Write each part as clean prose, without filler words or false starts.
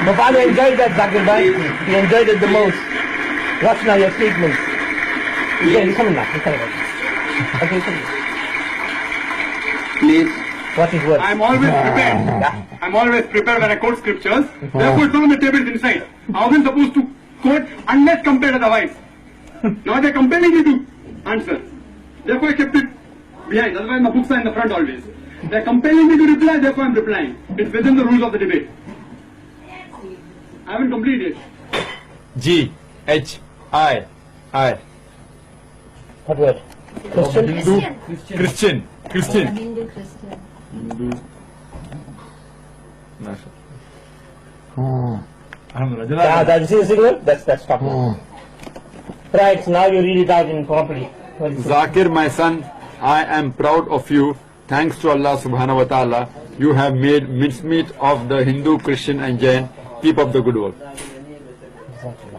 My father enjoyed that, Zakir Bhai. He enjoyed it the most. Watch now your statements. He's coming now. He's coming back. Okay, he's coming. Please. Watch his words. I'm always prepared. I'm always prepared when I quote scriptures. Therefore, it's not on the table, it's inside. I wasn't supposed to quote unless compared otherwise. Now they're compelling me to answer. Therefore, I kept it behind. Otherwise, my books are in the front always. They're compelling me to reply, therefore I'm replying. It's within the rules of the debate. I haven't completed it. G-H-I. What word? Christian? Christian. Christian. Hindu Christian. Yeah, you see the signal? That's top. Right, now you read it out in properly. Zakir, my son, I am proud of you. Thanks to Allah subhanahu wa ta'ala, you have made mincemeat of the Hindu, Christian and Jain. Keep up the good work.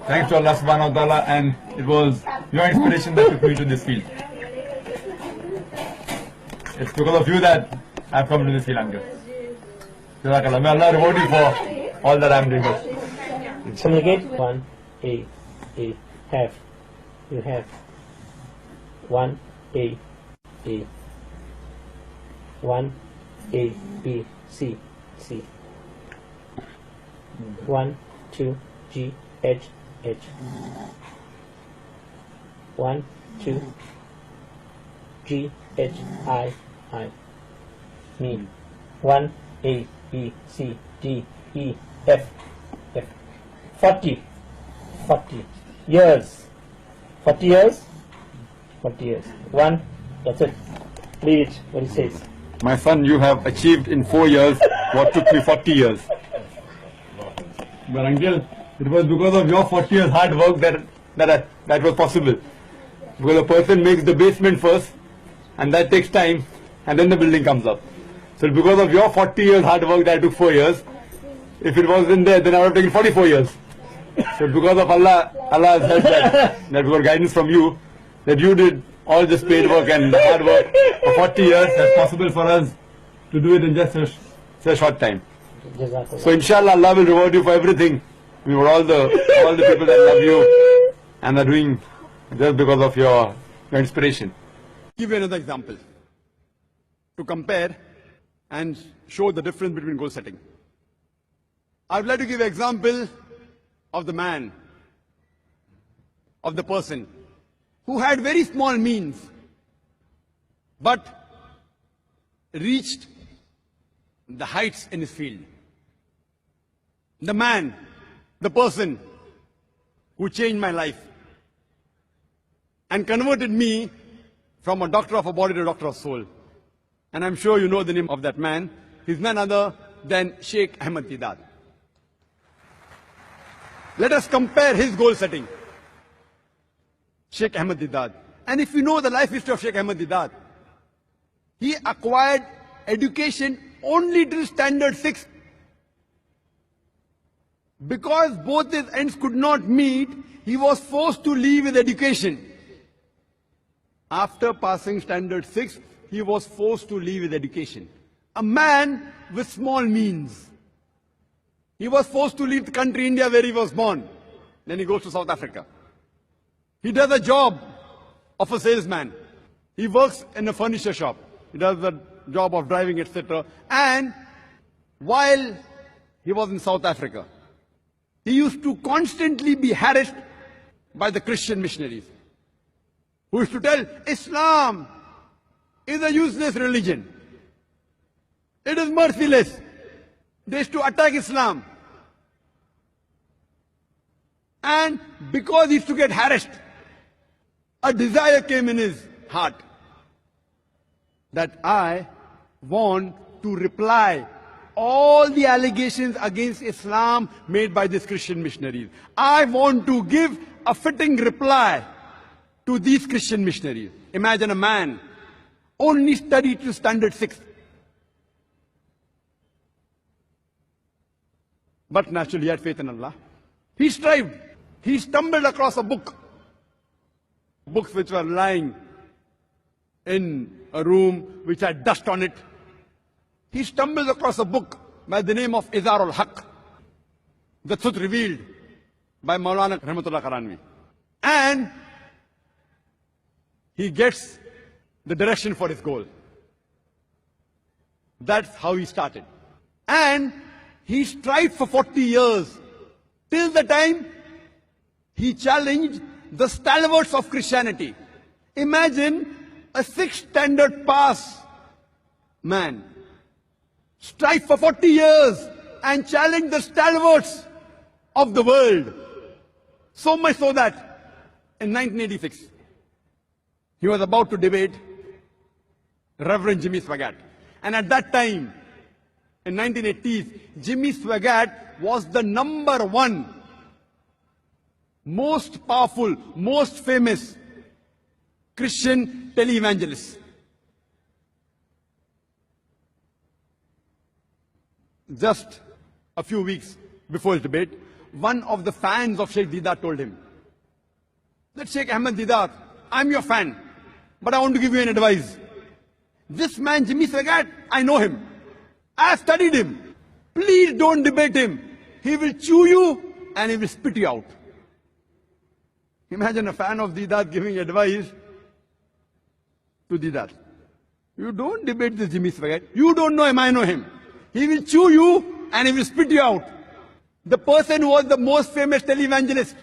Thanks to Allah subhanahu wa ta'ala, and it was your inspiration that took me to this field. It's because of you that I've come to this field, Uncle. Jazakallah. May Allah reward you for all that I'm doing. Communicate. 1, A, have. You have. 1, A. 1, A, B, C. 1, 2, G, H. 1, 2, G, H, I. Me. 1, A, B, C, D, E, F. 40 years. 40 years? 40 years. 1, that's it. Read it, what it says. My son, you have achieved in 4 years what took me 40 years. But uncle, it was because of your 40 years hard work that was possible. Because a person makes the basement first, and that takes time, and then the building comes up. So because of your 40 years hard work that took 4 years, if it wasn't there, then I would have taken 44 years. So because of Allah has helped that we got guidance from you, that you did all this paid work and hard work for 40 years, that's possible for us to do it in just a short time. So inshallah, Allah will reward you for everything. We were all the people that love you and are doing just because of your inspiration. Give you another example to compare and show the difference between goal setting. I would like to give an example of the man, of the person who had very small means but reached the heights in his field. The man, the person who changed my life and converted me from a doctor of a body to a doctor of soul. And I'm sure you know the name of that man. He's none other than Sheikh Ahmad Deidat. Let us compare his goal setting. Sheikh Ahmad Deidat. And if you know the life history of Sheikh Ahmad Deidat, he acquired education only till standard 6. Because both his ends could not meet, he was forced to leave his education. After passing standard 6, he was forced to leave his education. A man with small means. He was forced to leave the country India where he was born. Then he goes to South Africa. He does a job of a salesman. He works in a furniture shop. He does the job of driving, etc. And while he was in South Africa, he used to constantly be harassed by the Christian missionaries, who used to tell Islam is a useless religion. It is merciless. They used to attack Islam. And because he used to get harassed, a desire came in his heart that I want to reply all the allegations against Islam made by these Christian missionaries. I want to give a fitting reply to these Christian missionaries. Imagine a man only studied to standard 6. But naturally he had faith in Allah. He strived. He stumbled across a book. Books which were lying in a room which had dust on it. He stumbled across a book by the name of Izar al-Haq, the truth revealed by Maulana Rahmatullah. And he gets the direction for his goal. That's how he started. And he strived for 40 years, till the time he challenged the stalwarts of Christianity. Imagine a 6th standard pass man strived for 40 years and challenged the stalwarts of the world. So much so that in 1986, he was about to debate Reverend Jimmy Swaggart. And at that time, in 1980s, Jimmy Swaggart was the #1 most powerful, most famous Christian televangelist. Just a few weeks before his debate, one of the fans of Sheikh Diddat told him that Sheikh Ahmed Diddat, I'm your fan, but I want to give you an advice. This man, Jimmy Swaggart, I know him. I have studied him. Please don't debate him. He will chew you and he will spit you out. Imagine a fan of Diddat giving advice to Diddat. You don't debate this Jimmy Swaggart. You don't know him, I know him. He will chew you and he will spit you out. The person who was the most famous televangelist,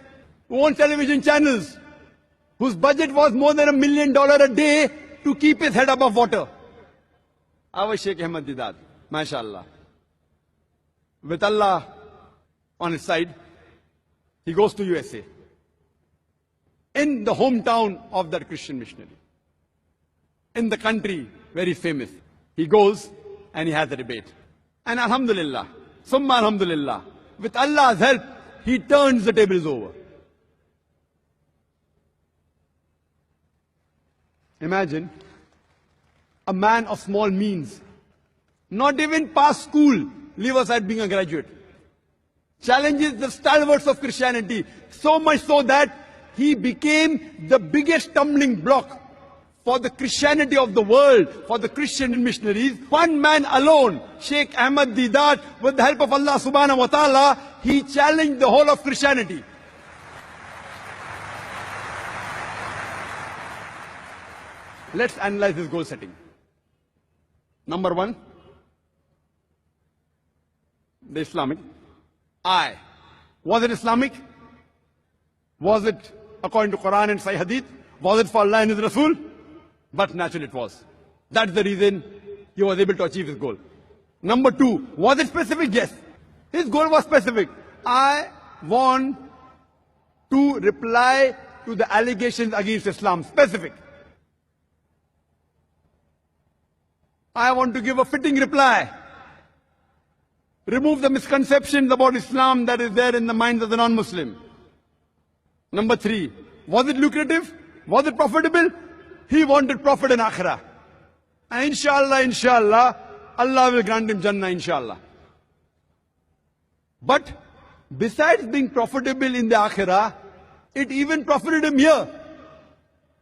who owned television channels, whose budget was more than $1 million a day to keep his head above water. Our Sheikh Ahmed Diddat, mashallah. With Allah on his side, he goes to USA. In the hometown of that Christian missionary. In the country where he's famous. He goes and he has a debate. And alhamdulillah, summa alhamdulillah, with Allah's help, he turns the tables over. Imagine a man of small means, not even past school, leave aside being a graduate, challenges the stalwarts of Christianity, so much so that he became the biggest stumbling block for the Christianity of the world, for the Christian missionaries. One man alone, Sheikh Ahmed Diddat, with the help of Allah subhanahu wa ta'ala, he challenged the whole of Christianity. Let's analyze his goal setting. Number 1, the Islamic. Was it Islamic? Was it according to Quran and Sahih Hadith? Was it for Allah and His Rasul? But naturally it was. That's the reason he was able to achieve his goal. Number 2, was it specific? Yes. His goal was specific. I want to reply to the allegations against Islam. Specific. I want to give a fitting reply. Remove the misconceptions about Islam that is there in the minds of the non-Muslim. Number 3, was it lucrative? Was it profitable? He wanted profit in Akhirah. And inshallah, Allah will grant him Jannah, inshallah. But besides being profitable in the Akhirah, it even profited him here.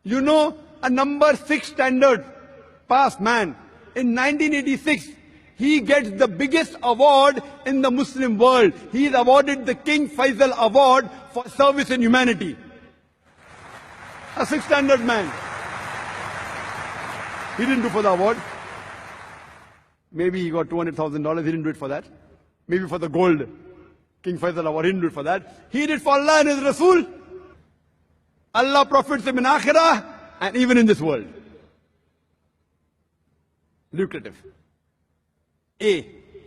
You know, a number 6 standard pass man, in 1986, he gets the biggest award in the Muslim world. He is awarded the King Faisal Award for service in humanity. A 6th standard man. He didn't do for the award. Maybe he got $200,000. He didn't do it for that. Maybe for the gold King Faisal Award. He didn't do it for that. He did for Allah and His Rasul. Allah profits him in Akhirah and even in this world. Lucrative.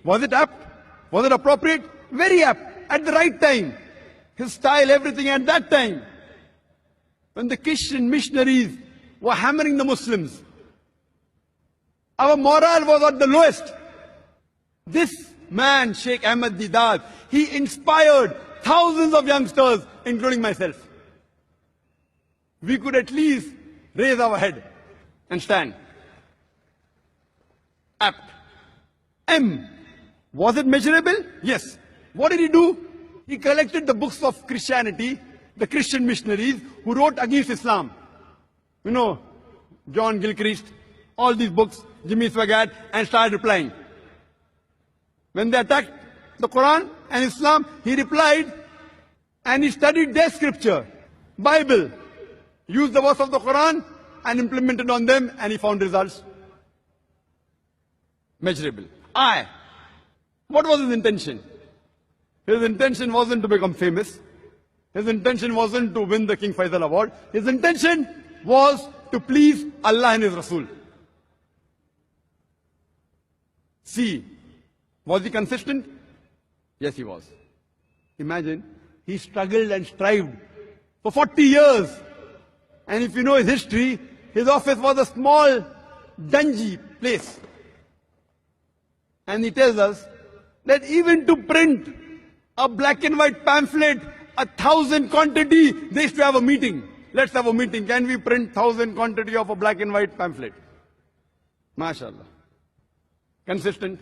Was it apt? Was it appropriate? Very apt. At the right time. His style, everything at that time. When the Christian missionaries were hammering the Muslims, our morale was at the lowest. This man, Sheikh Ahmed Diddat, he inspired thousands of youngsters, including myself. We could at least raise our head and stand. Apt. Was it measurable? Yes. What did he do? He collected the books of Christianity, the Christian missionaries who wrote against Islam. You know, John Gilchrist, all these books, Jimmy Swaggart, and started replying. When they attacked the Quran and Islam, he replied and he studied their scripture, Bible, used the verse of the Quran and implemented on them, and he found results measurable. What was his intention? His intention wasn't to become famous. His intention wasn't to win the King Faisal Award. His intention was to please Allah and His Rasul. See, was he consistent? Yes, he was. Imagine, he struggled and strived for 40 years. And if you know his history, his office was a small, dungy place. And he tells us that even to print a black and white pamphlet, 1,000 quantity, they used to have a meeting. Let's have a meeting. Can we print 1,000 quantity of a black and white pamphlet? MashaAllah. Consistent,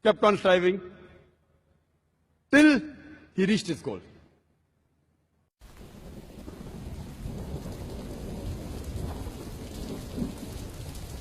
kept on striving, till he reached his goal.